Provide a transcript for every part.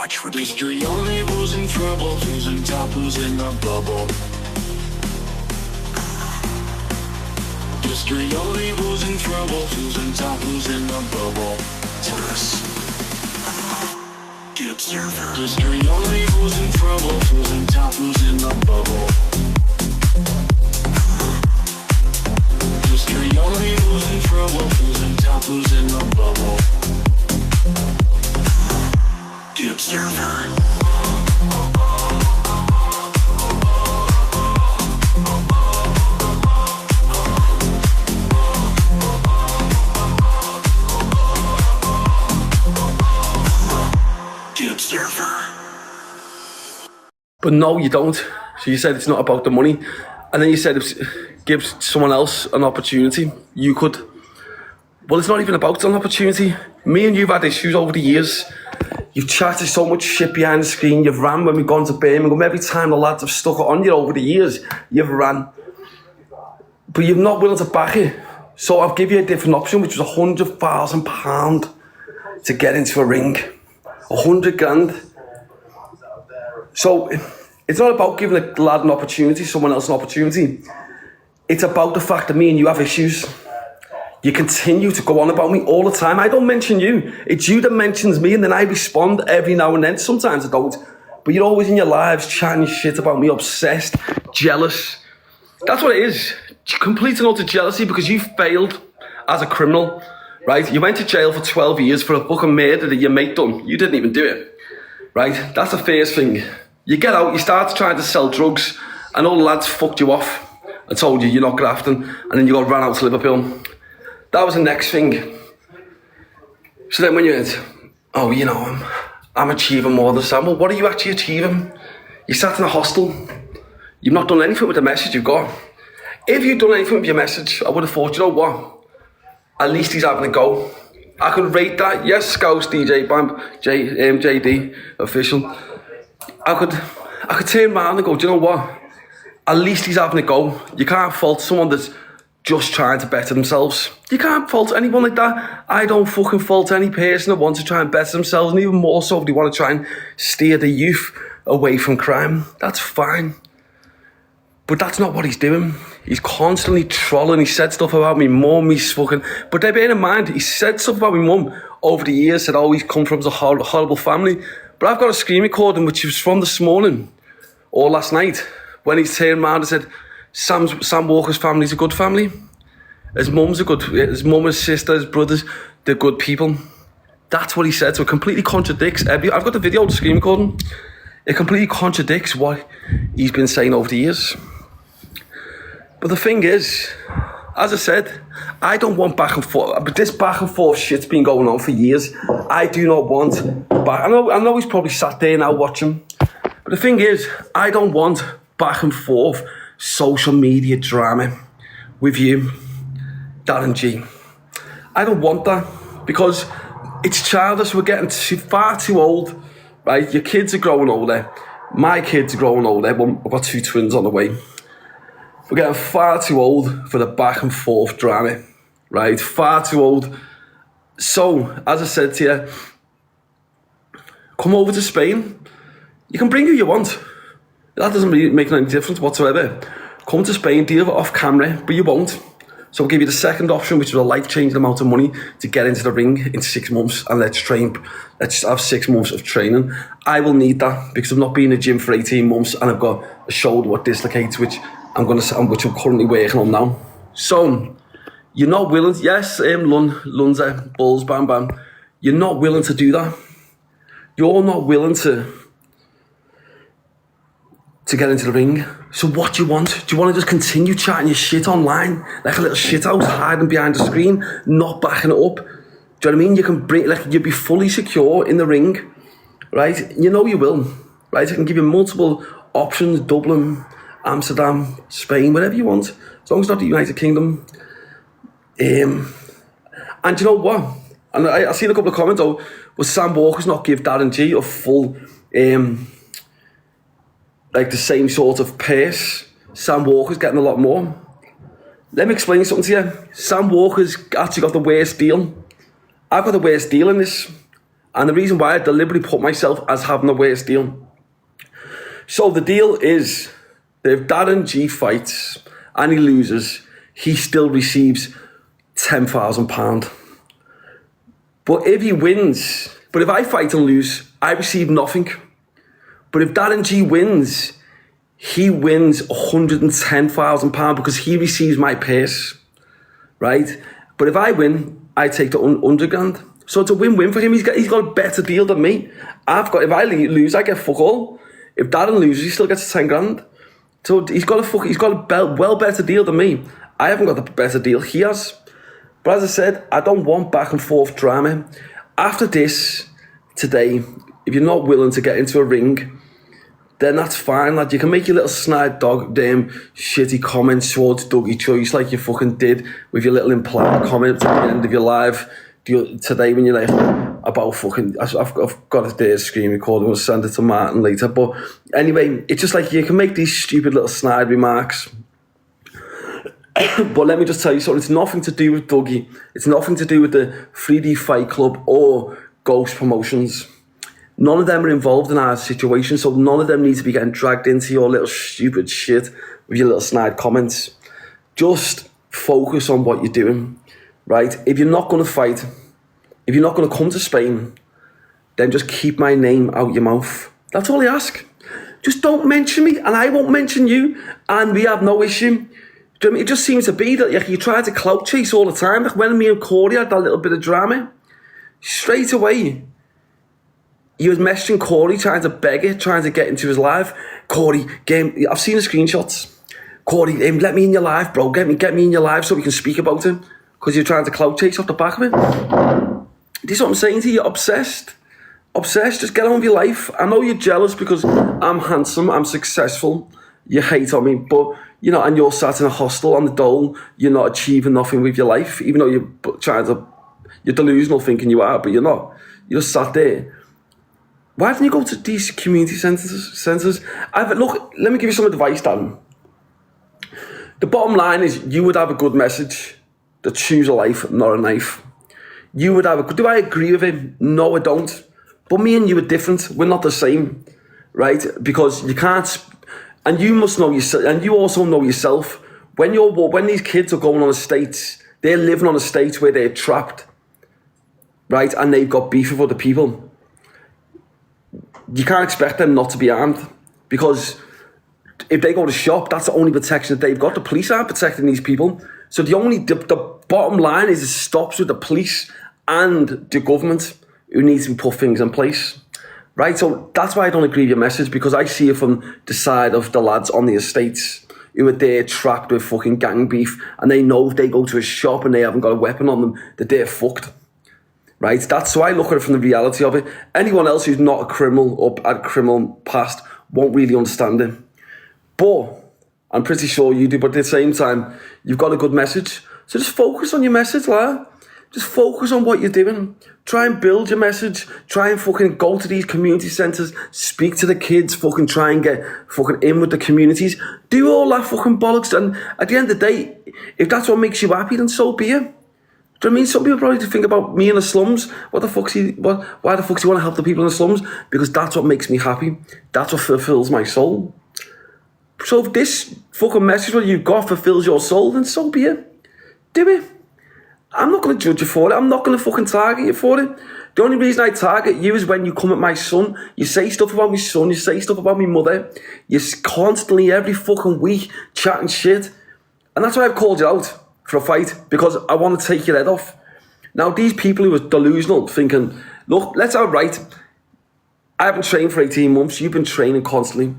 watch with history only who's in trouble, who's in top, who's in the bubble. History only who's in trouble, who's in top, who's in the bubble. Truce. The observer. History only who's in trouble, who's in top, who's in the bubble. History only who's in trouble, who's in top, who's in the bubble. The observer. But no, you don't. So you said it's not about the money. And then you said give someone else an opportunity, you could. Well, it's not even about an opportunity. Me and you've had issues over the years. You've chatted so much shit behind the screen. You've ran when we've gone to Birmingham. Every time the lads have stuck it on you over the years, you've ran. But you're not willing to back it. So I'll give you a different option, which was £100,000 to get into a ring. 100 grand. So it's not about giving a lad an opportunity, someone else an opportunity. It's about the fact that me and you have issues. You continue to go on about me all the time. I don't mention you. It's you that mentions me, and then I respond every now and then. Sometimes I don't. But you're always in your lives chatting shit about me, obsessed, jealous. That's what it is. Complete and utter jealousy because you failed as a criminal, right? You went to jail for 12 years for a fucking murder that your mate done. You didn't even do it, right? That's the first thing. You get out, you start trying to sell drugs, and all the lads fucked you off and told you you're not grafting, and then you got ran out to Liverpool. That was the next thing. So then when you went, oh, you know, I'm achieving more than Sam. Well, what are you actually achieving? You sat in a hostel. You've not done anything with the message you've got. If you'd done anything with your message, I would have thought, you know what? At least he's having a go. I could rate that. Yes, Scouse DJ Bam, JD official. I could turn around and go, do you know what? At least he's having a go. You can't fault someone that's just trying to better themselves. You can't fault anyone like that. I don't fucking fault any person that wants to try and better themselves, and even more so if they want to try and steer the youth away from crime. That's fine. But that's not what he's doing. He's constantly trolling. He said stuff about me mum. He's fucking... But then bear in mind, he said stuff about me mum over the years, said, oh, he's come from a horrible family. But I've got a screen recording which was from this morning or last night when he turned around and said, Sam Walker's family's a good family. His mum's a good... His mum, his sister, his brothers, they're good people. That's what he said. So it completely contradicts I've got the video, the screen recording. It completely contradicts what he's been saying over the years. But the thing is, as I said, I don't want back and forth. But this back and forth shit's been going on for years. I do not want back. I know he's probably sat there now watching. But the thing is, I don't want back and forth social media drama with you, Darren G. I don't want that because it's childish. We're getting far too old, right? Your kids are growing older. My kids are growing older. I've got 2 twins on the way. We're getting far too old for the back and forth drama, right? Far too old. So, as I said to you, come over to Spain. You can bring who you want. That doesn't really make any difference whatsoever. Come to Spain, deal with it off camera, but you won't. So I'll give you the second option, which is a life-changing amount of money to get into the ring in 6 months, and let's have 6 months of training. I will need that because I've not been in the gym for 18 months and I've got a shoulder what dislocates, which I'm currently working on now. So you're not willing, yes, Lunza, Bulls, Bam Bam. You're not willing to do that. You're not willing to get into the ring. So what do you want? Do you want to just continue chatting your shit online like a little shit house, hiding behind the screen, not backing it up? Do you know what I mean? You can bring, like, you'll be fully secure in the ring, right? You know you will, right? I can give you multiple options: Dublin, Amsterdam, Spain, whatever you want, as long as it's not the United Kingdom. And you know what? And I seen a couple of comments. Oh, was Sam Walker's not give Darren G a full, like the same sort of pace? Sam Walker's getting a lot more. Let me explain something to you. Sam Walker's actually got the worst deal. I've got the worst deal in this. And the reason why I deliberately put myself as having the worst deal. So the deal is that if Darren G fights and he loses, he still receives £10,000. But if he wins, but if I fight and lose, I receive nothing. But if Darren G wins, he wins £110,000 because he receives my purse, right? But if I win, I take the 100 grand. So it's a win-win for him. He's got a better deal than me. If I lose, I get fuck all. If Darren loses, he still gets 10 grand. So he's got a well better deal than me. I haven't got the better deal. He has. But as I said, I don't want back and forth drama. After this, today, if you're not willing to get into a ring, then that's fine, lad. You can make your little snide dog damn shitty comments towards Dougie Choice like you fucking did with your little implied comment at the end of your live today when you're like, about fucking, I've got a day screen recording, we'll send it to Martin later. But anyway, it's just like you can make these stupid little snide remarks. But let me just tell you something, it's nothing to do with Dougie. It's nothing to do with the 3D Fight Club or Ghost Promotions. None of them are involved in our situation, so none of them need to be getting dragged into your little stupid shit with your little snide comments. Just focus on what you're doing, right? If you're not going to fight, if you're not going to come to Spain, then just keep my name out your mouth. That's all I ask. Just don't mention me, and I won't mention you, and we have no issue. Do you know what I mean? It just seems to be that you try to clout chase all the time. Like when me and Corey had that little bit of drama, straight away, he was messaging Corey, trying to beg it, trying to get into his live. Corey, I've seen the screenshots. Corey, let me in your live, bro. Get me in your live so we can speak about it. Because you're trying to clout chase off the back of it. This is what I'm saying to you. You're obsessed. Obsessed. Just get on with your life. I know you're jealous because I'm handsome, I'm successful. You hate on me, but you know, and you're sat in a hostel on the dole. You're not achieving nothing with your life, even though you're delusional thinking you are, but you're not. You're just sat there. Why didn't you go to these community centres? Look, let me give you some advice, Darren. The bottom line is you would have a good message that choose a life, not a knife. You would have do I agree with him? No, I don't. But me and you are different. We're not the same, right? Because you can't, and you must know yourself, and you also know yourself. When these kids are going on estates, they're living on estates where they're trapped, right? And they've got beef with other people. You can't expect them not to be armed because if they go to shop, that's the only protection that they've got. The police aren't protecting these people. So the bottom line is it stops with the police and the government who needs to put things in place, right? So that's why I don't agree with your message, because I see it from the side of the lads on the estates who are there trapped with fucking gang beef, and they know if they go to a shop and they haven't got a weapon on them, that they're fucked. Right, that's why I look at it from the reality of it. Anyone else who's not a criminal or had a criminal past won't really understand it. But I'm pretty sure you do. But at the same time, you've got a good message. So just focus on your message, lad. Just focus on what you're doing. Try and build your message. Try and fucking go to these community centres. Speak to the kids. Fucking try and get fucking in with the communities. Do all that fucking bollocks. And at the end of the day, if that's what makes you happy, then so be it. Do you know what I mean? Some people probably think about me in the slums. Why the fuck do you want to help the people in the slums? Because that's what makes me happy. That's what fulfills my soul. So if this fucking message what you've got fulfills your soul, then so be it. Do it. I'm not going to judge you for it. I'm not going to fucking target you for it. The only reason I target you is when you come at my son. You say stuff about my son. You say stuff about my mother. You're constantly, every fucking week, chatting shit. And that's why I've called you out for a fight, because I want to take your head off. Now, these people who are delusional, thinking, look, let's have it right. I haven't trained for 18 months. You've been training constantly,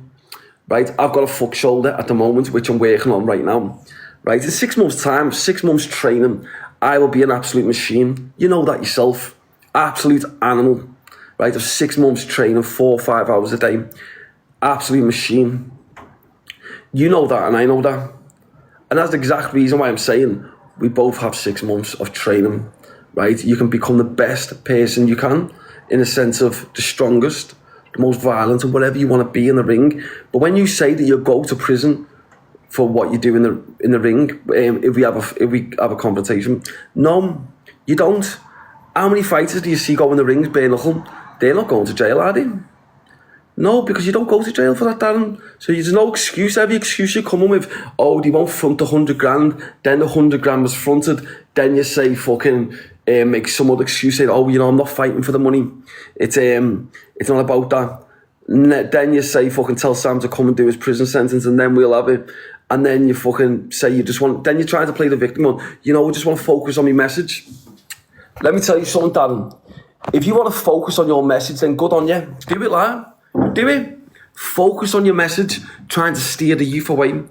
right? I've got a fuck shoulder at the moment, which I'm working on right now, right? In 6 months' time, 6 months training, I will be an absolute machine. You know that yourself. Absolute animal, right? Of 6 months training, 4 or 5 hours a day. Absolute machine. You know that, and I know that. And that's the exact reason why I'm saying we both have 6 months of training, right? You can become the best person you can, in the sense of the strongest, the most violent, and whatever you want to be in the ring. But when you say that you go to prison for what you do in the ring, if we have a confrontation, no, you don't. How many fighters do you see go in the rings bare knuckle? They're not going to jail, are they? No, because you don't go to jail for that, Darren. So there's no excuse. Every excuse you come in with, oh, they won't front 100 grand, then the 100 grand was fronted, then you say fucking, make some other excuse, saying, oh, you know, I'm not fighting for the money. It's not about that. Then you say, fucking tell Sam to come and do his prison sentence and then we'll have it. And then you fucking say you just want, then you're trying to play the victim on, you know, I just want to focus on my message. Let me tell you something, Darren. If you want to focus on your message, then good on you. Do it, lad. Do it. Focus on your message, trying to steer the youth away.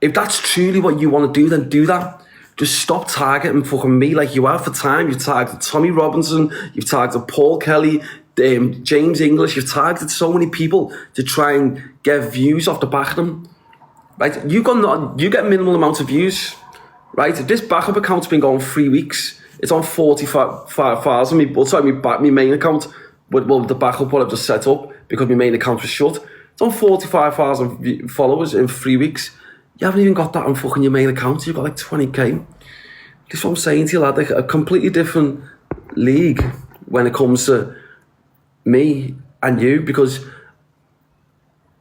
If that's truly what you want to do, then do that. Just stop targeting fucking me like you have for time. You've targeted Tommy Robinson, you've targeted Paul Kelly, James English, you've targeted so many people to try and get views off the back of them. Right? You get minimal amounts of views. Right? This backup account's been going 3 weeks. It's on 45,000. Sorry, my main account, with the backup what I've just set up, because my main account was shut. It's on 45,000 followers in 3 weeks. You haven't even got that on fucking your main account. You've got like 20k. That's what I'm saying to you, lad. Like a completely different league when it comes to me and you, because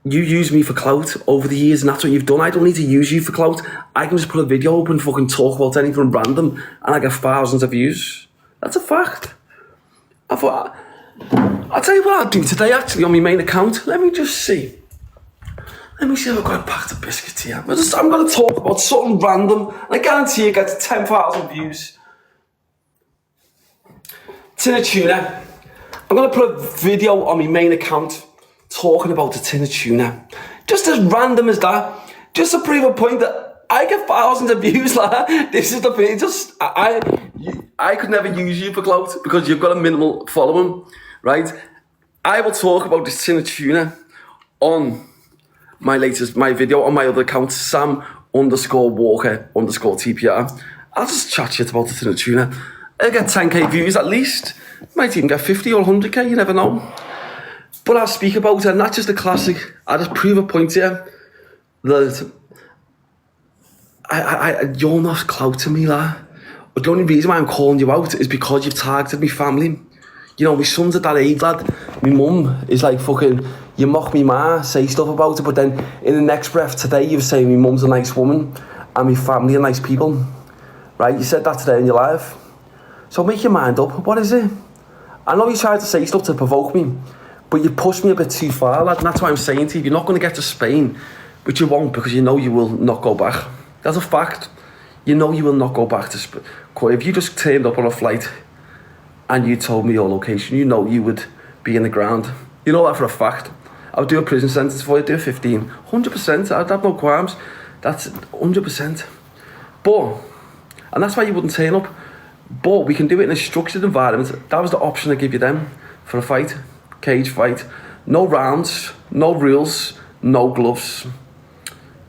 you use me for clout over the years, and that's what you've done. I don't need to use you for clout. I can just put a video up and fucking talk about anything random, and I get thousands of views. That's a fact. I'll tell you what I'll do today, actually, on my main account. Let me just see. Let me see if I've got a packet of biscuits here. I'm going to talk about something random, and I guarantee it gets 10,000 views. Tin of tuna. I'm going to put a video on my main account talking about the tin of tuna. Just as random as that. Just to prove a point that I get thousands of views, like this is the thing. I could never use you for clout because you've got a minimal following, right? I will talk about this tin of tuna on my video on my other account, Sam_Walker_TPR. I'll just chat shit about the tin of tuna. I'll get 10k views at least. Might even get 50 or 100k, you never know. But I'll speak about it, and that's just a classic. I'll just prove a point here that you're not clout to me, lad. But the only reason why I'm calling you out is because you've targeted me family. You know, my son's at that age, lad. My mum is like fucking, you mock me ma, say stuff about it, but then in the next breath today you're saying my mum's a nice woman and my family are nice people. Right? You said that today in your life. So make your mind up. What is it? I know you tried to say stuff to provoke me, but you pushed me a bit too far, lad, and that's why I'm saying to you, you're not going to get to Spain, but you won't, because you know you will not go back. That's a fact. You know you will not go back to Spain. If you just turned up on a flight and you told me your location, you know you would be in the ground. You know that for a fact. I would do a prison sentence for you, do a 15. 100%, I'd have no qualms. That's 100%. But, and that's why you wouldn't turn up, but we can do it in a structured environment. That was the option I give you then for a fight. Cage fight, no rounds, no rules, no gloves,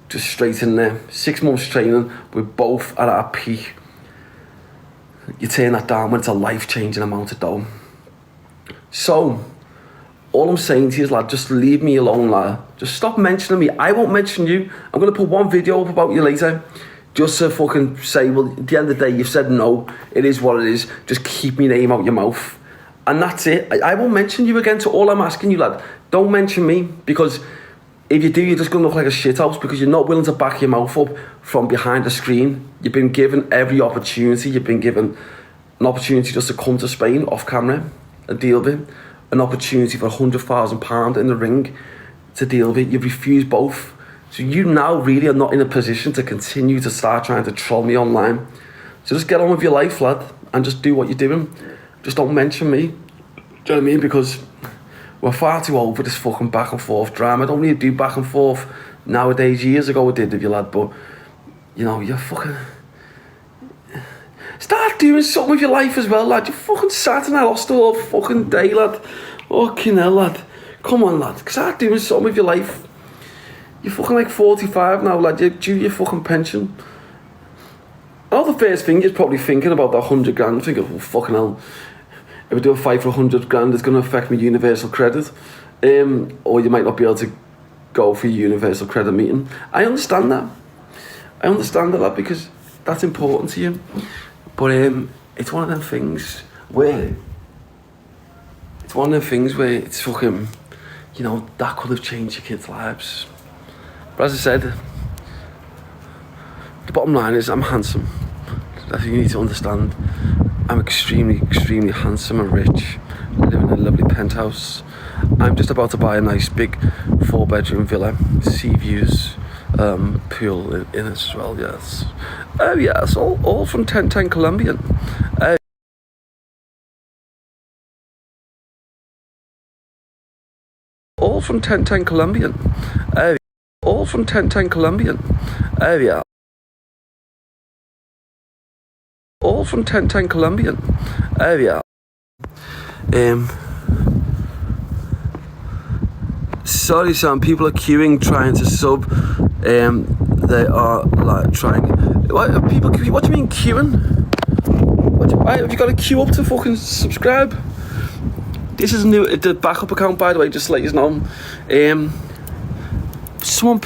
just straight in there. 6 months training, we're both at our peak. You turn that down when it's a life-changing amount of dough. So, all I'm saying to you is, lad, just leave me alone, lad. Just stop mentioning me. I won't mention you. I'm going to put one video up about you later, just to fucking say, well, at the end of the day, you've said no, it is what it is, just keep my name out your mouth. And that's it. I won't mention you again. So all I'm asking you, lad, don't mention me, because if you do, you're just going to look like a shithouse, because you're not willing to back your mouth up from behind the screen. You've been given every opportunity. You've been given an opportunity just to come to Spain off camera and deal with it. An opportunity for £100,000 in the ring to deal with it. You've refused both. So you now really are not in a position to continue to start trying to troll me online. So just get on with your life, lad, and just do what you're doing. Just don't mention me. Do you know what I mean? Because we're far too old for this fucking back and forth drama. I don't need to do back and forth nowadays. Years ago I did with you, lad, but you know, you're fucking... Start doing something with your life as well, lad. You're fucking sat in that hostel all fucking day, lad. Fucking hell, lad. Come on, lad. Start doing something with your life. You're fucking like 45 now, lad. You're due your fucking pension. I know the first thing you're probably thinking about that 100 grand. Thinking, oh, fucking hell. If we do a fight for 100 grand, it's going to affect my universal credit. Or you might not be able to go for your universal credit meeting. I understand that. Lad, because that's important to you. But it's one of them things. where it's one of the things where it's fucking, you know, that could have changed your kids' lives. But as I said, the bottom line is I'm handsome. That's what you need to understand. I'm extremely, extremely handsome and rich. I live in a lovely penthouse. I'm just about to buy a nice big 4-bedroom villa, sea views, pool in it as well, yes. Oh yes, all from 1010 Colombian. All from 1010 Colombian. All from 1010 Colombian. Oh yeah. All from 1010 Colombian. Oh yeah. Sorry, Sam. People are queuing, trying to sub. They are like trying. What people? What do you mean queuing? Why have you got to queue up to fucking subscribe? This is new. The backup account, by the way, just to let you know. Yeah. So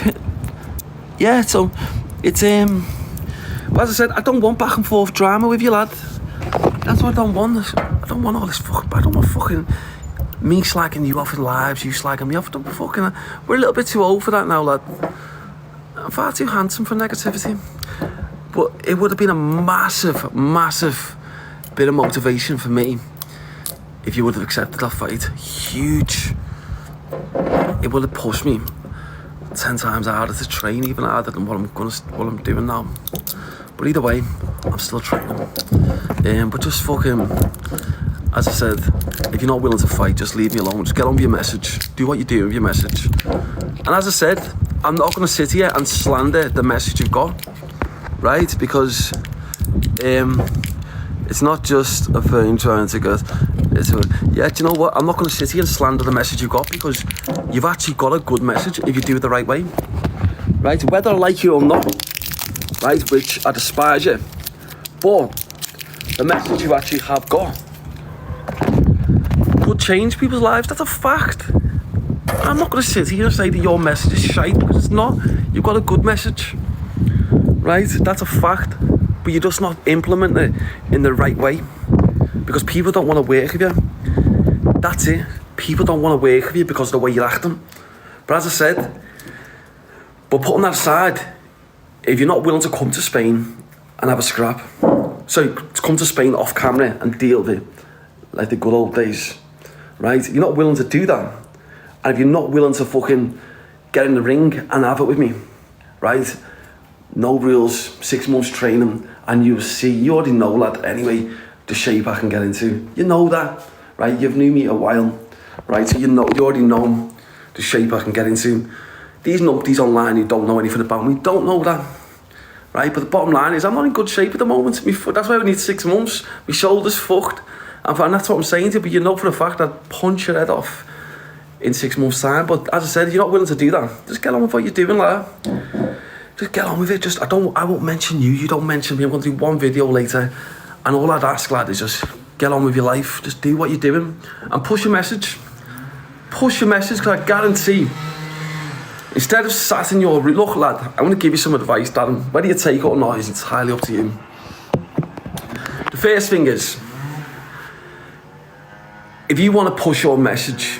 it's But as I said, I don't want back and forth drama with you, lad. That's what I don't want. I don't want all this fucking. I don't want fucking me slagging you off in lives, you slagging me off. We're a little bit too old for that now, lad. I'm far too handsome for negativity. But it would have been a massive, massive bit of motivation for me if you would have accepted that fight. Huge. It would have pushed me 10 times harder to train, even harder than what I'm doing now. But either way, I'm still training. But just fucking, as I said, if you're not willing to fight, just leave me alone. Just get on with your message. Do what you do with your message. And as I said, I'm not going to sit here and slander the message you've got, right? Because it's not just a thing trying to get. Yeah, do you know what? I'm not going to sit here and slander the message you've got, because you've actually got a good message if you do it the right way, right? Whether I like you or not, right? Which I despise you, but the message you actually have got could change people's lives. That's a fact. I'm not going to sit here and say that your message is shite, because it's not. You've got a good message, right? That's a fact. But you're just not implementing it in the right way, because people don't want to work with you. That's it. People don't want to work with you because of the way you're acting. But as I said, but putting that aside, if you're not willing to come to Spain and have a scrap, so to come to Spain off camera and deal with it like the good old days, right? You're not willing to do that. And if you're not willing to fucking get in the ring and have it with me, right? No rules, 6 months training, and you already know, lad, anyway, the shape I can get into. You know that, right? You've knew me a while, right? So you already know the shape I can get into. These numpties online who don't know anything about me don't know that, right? But the bottom line is I'm not in good shape at the moment. That's why we need 6 months. My shoulder's fucked. And that's what I'm saying to you, but you know for a fact I'd punch your head off in 6 months' time. But as I said, if you're not willing to do that, just get on with what you're doing, lad. Just get on with it. I won't mention you don't mention me. I'm going to do one video later, and all I'd ask, lad, is just get on with your life. Just do what you're doing and push your message. Push your message, because I guarantee, instead of sat in your... Look, lad, I want to give you some advice, Darren. Whether you take it or not is entirely up to you. The first thing is, if you want to push your message,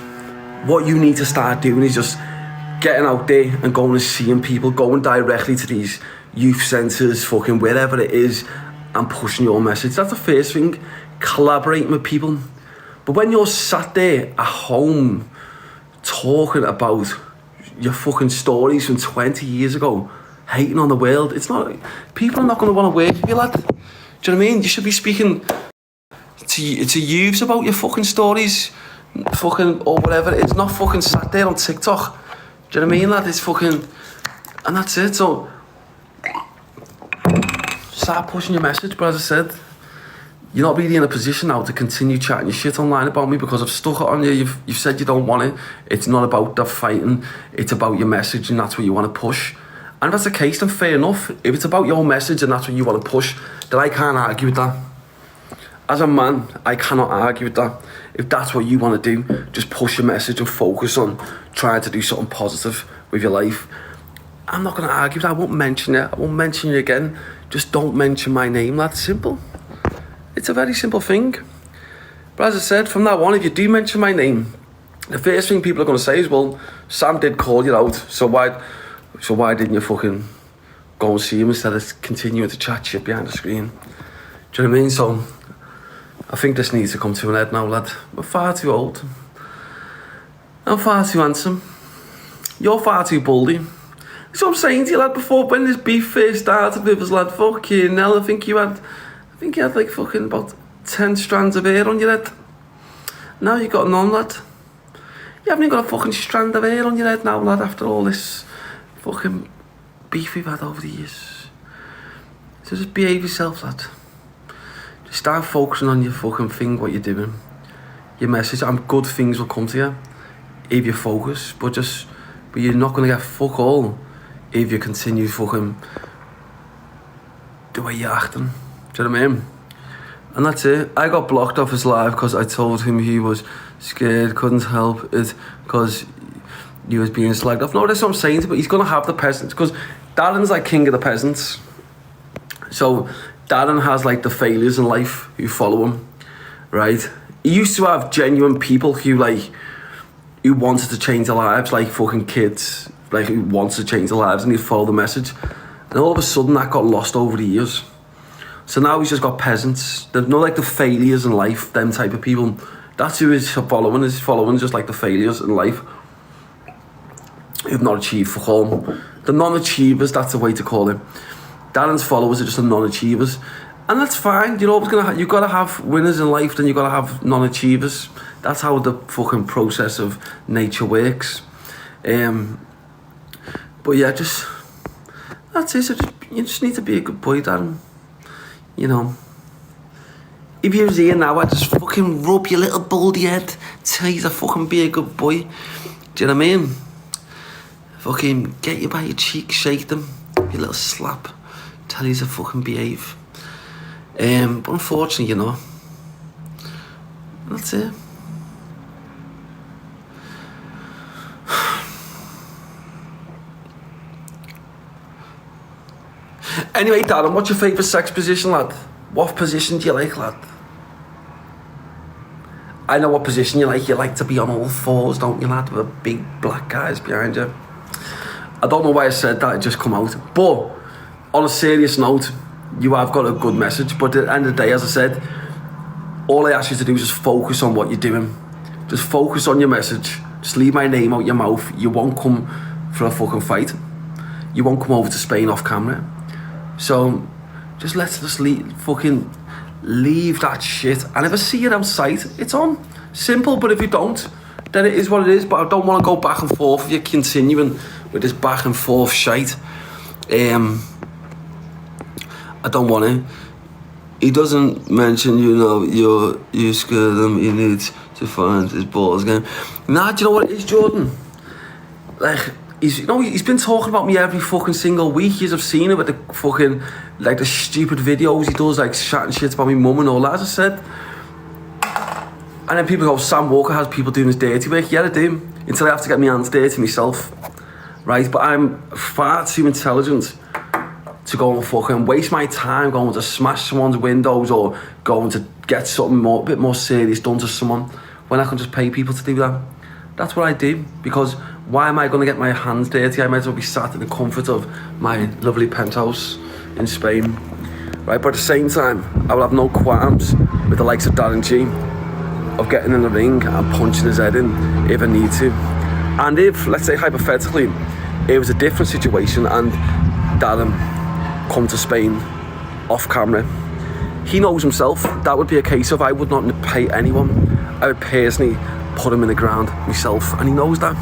what you need to start doing is just getting out there and going and seeing people, going directly to these youth centres, fucking wherever it is, and pushing your message. That's the first thing. Collaborating with people. But when you're sat there at home talking about your fucking stories from 20 years ago, hating on the world, it's not... People are not going to want to work with you, lad. Do you know what I mean? You should be speaking to youths about your fucking stories, fucking, or whatever it is. Not fucking sat there on TikTok. Do you know what I mean, lad? It's fucking... And that's it. So start pushing your message. But as I said, you're not really in a position now to continue chatting your shit online about me, because I've stuck it on you. You've said you don't want it. It's not about the fighting. It's about your message, and that's what you want to push. And if that's the case, then fair enough. If it's about your message and that's what you want to push, then I can't argue with that. As a man, I cannot argue with that. If that's what you want to do, just push your message and focus on trying to do something positive with your life. I'm not going to argue with that. I won't mention it. I won't mention you again. Just don't mention my name. That's simple. It's a very simple thing. But as I said, from now on, if you do mention my name, the first thing people are going to say is, well, Sam did call you out, so why didn't you fucking go and see him instead of continuing to chat shit behind the screen? Do you know what I mean? So I think this needs to come to an end now, lad. We're far too old. I'm far too handsome. You're far too baldy. That's what I'm saying to you, lad, before, when this beef first started with us, lad, fucking hell, I think you had like fucking about 10 strands of hair on your head. Now you got none, lad. You haven't even got a fucking strand of hair on your head now, lad, after all this fucking beef we've had over the years. So just behave yourself, lad. Just start focusing on your fucking thing, what you're doing. Your message, and good things will come to you if you focus, but you're not going to get fuck all if you continue fucking the way you're acting. Do you know what I mean? And that's it. I got blocked off his live because I told him he was scared, couldn't help it because he was being slagged off. No, that's what I'm saying, but he's going to have the peasants, because Darren's like king of the peasants. So Darren has like the failures in life who follow him, right? He used to have genuine people who wanted to change their lives, like fucking kids, like who wants to change their lives and he'd follow the message. And all of a sudden that got lost over the years. So now he's just got peasants. There's no like the failures in life, them type of people. That's who he's following. He's following just like the failures in life who've not achieved for home. The non-achievers, that's the way to call it. Darren's followers are just the non-achievers. And that's fine. You're always gonna you've got to have winners in life, then you've got to have non-achievers. That's how the fucking process of nature works. But yeah, that's it. So you just need to be a good boy, Darren. You know, if you was here now, I'd just fucking rub your little baldy head, tell you to fucking be a good boy. Do you know what I mean? Fucking get you by your cheek, shake them, give you a little slap, tell you to fucking behave. But unfortunately, you know, that's it. Anyway, Darren, what's your favourite sex position, lad? What position do you like, lad? I know what position you like. You like to be on all fours, don't you, lad? With big black guys behind you. I don't know why I said that, it just come out. But on a serious note, you have got a good message. But at the end of the day, as I said, all I ask you to do is just focus on what you're doing. Just focus on your message. Just leave my name out your mouth. You won't come for a fucking fight. You won't come over to Spain off camera. So just let's just leave that shit. And if I see it outside, it's on. Simple. But if you don't, then it is what it is. But I don't want to go back and forth with you, continuing with this back and forth shite. I don't want to. He doesn't mention, you know, you scared him, he needs to find his balls again. Nah, do you know what it is, Jordan? Like, he's been talking about me every fucking single week. You've seen it with the fucking, like, the stupid videos he does, like, chatting shit about my mum and all that, as I said. And then people go, Sam Walker has people doing his dirty work. Yeah, I do. Until I have to get my hands dirty myself. Right? But I'm far too intelligent to go and fucking waste my time going to smash someone's windows or going to get something a bit more serious done to someone when I can just pay people to do that. That's what I do, because why am I going to get my hands dirty? I might as well be sat in the comfort of my lovely penthouse in Spain. Right, but at the same time, I will have no qualms with the likes of Darren G of getting in the ring and punching his head in if I need to. And if, let's say hypothetically, it was a different situation and Darren come to Spain off camera, he knows himself, that would be a case of I would not pay anyone. I would personally put him in the ground myself, and he knows that.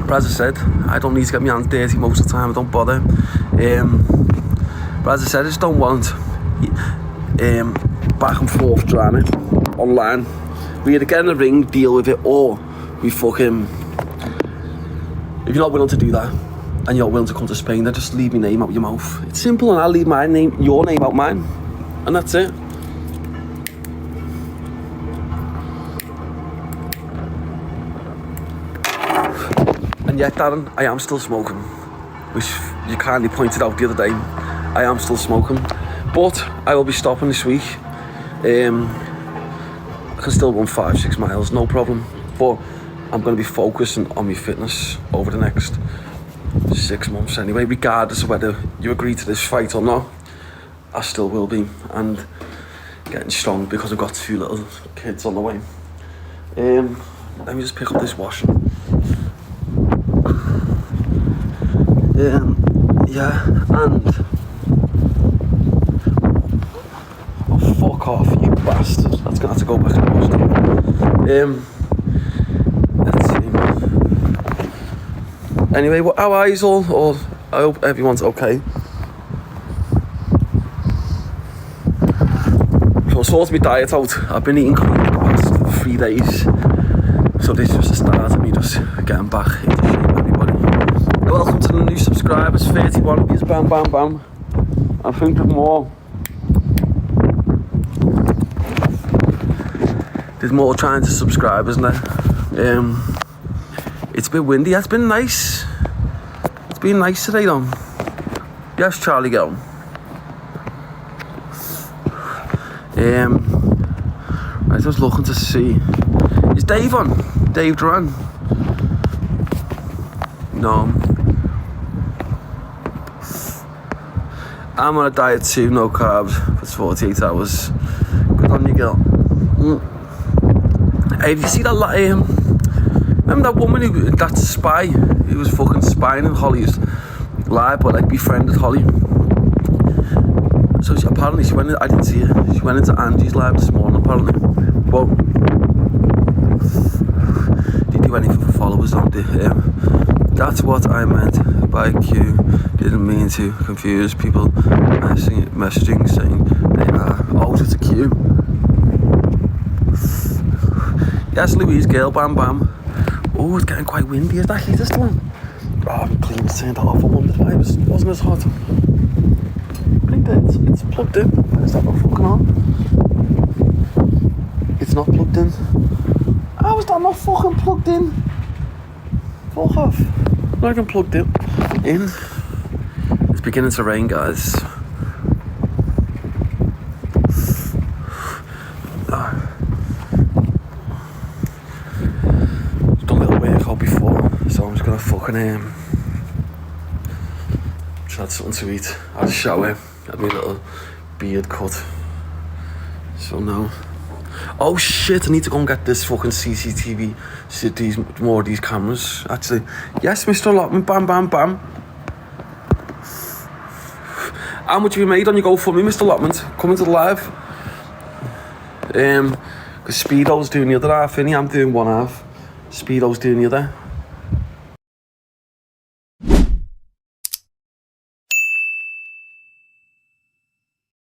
But as I said, I don't need to get my hands dirty most of the time, I don't bother. But as I said, I just don't want back and forth drama online. We either get in the ring, deal with it, or we fucking... If you're not willing to do that, and you're not willing to come to Spain, then just leave my name out your mouth. It's simple, and I'll leave your name out mine. And that's it. And yet, Darren, I am still smoking, which you kindly pointed out the other day. I am still smoking, but I will be stopping this week. I can still run 5-6 miles, no problem. But I'm going to be focusing on my fitness over the next 6 months anyway, regardless of whether you agree to this fight or not. I still will be, and getting strong because I've got 2 little kids on the way. Let me just pick up this washing. Yeah, and oh, fuck off, you bastard. That's gonna have to go back and wash that. Let's see. Anyway, how are you all? Or I hope everyone's okay. So I sorted my diet out. I've been eating clean for the past 3 days. So this is just a start of me just getting back into shape, everybody. Welcome to the new subscribers, 31 of these, bam, bam, bam. I think of more. There's more trying to subscribe, isn't there? It's a bit windy. It's been nice. It's been nice today, though. Yes, Charlie, go. I was just looking to see. Is Dave on? Dave Darren? No. I'm on a diet too, no carbs for 48 hours. Good on you, girl. Hey, did you see that? Remember that woman that spy? Who was fucking spying in Holly's live, but like befriended Holly. So apparently she went in, I didn't see her. She went into Angie's live this morning, apparently. But did do anything for followers, don't they? That's what I meant by Q. Didn't mean to confuse people messaging saying they are. Oh, it's a Q. Yes, Louise, girl, bam, bam. Oh, it's getting quite windy. Is that heater still on? Oh, I'm clean. It's turned off. I wondered why it wasn't as hot. It's plugged in. Is that not fucking on? It's not plugged in. How is that not fucking plugged in? Fuck off. Not even plugged in. It's beginning to rain, guys. I've done a little workout before, so I'm just gonna fucking just had something to eat. I had a shower. Had my little beard cut. So now. Oh shit, I need to go and get this fucking CCTV. More of these cameras. Actually. Yes, Mr. Allotment, bam, bam, bam. How much have you made on your GoFundMe, Mr. Allotment? Coming to the live. Because Speedo's doing the other half, innit? I'm doing one half. Speedo's doing the other.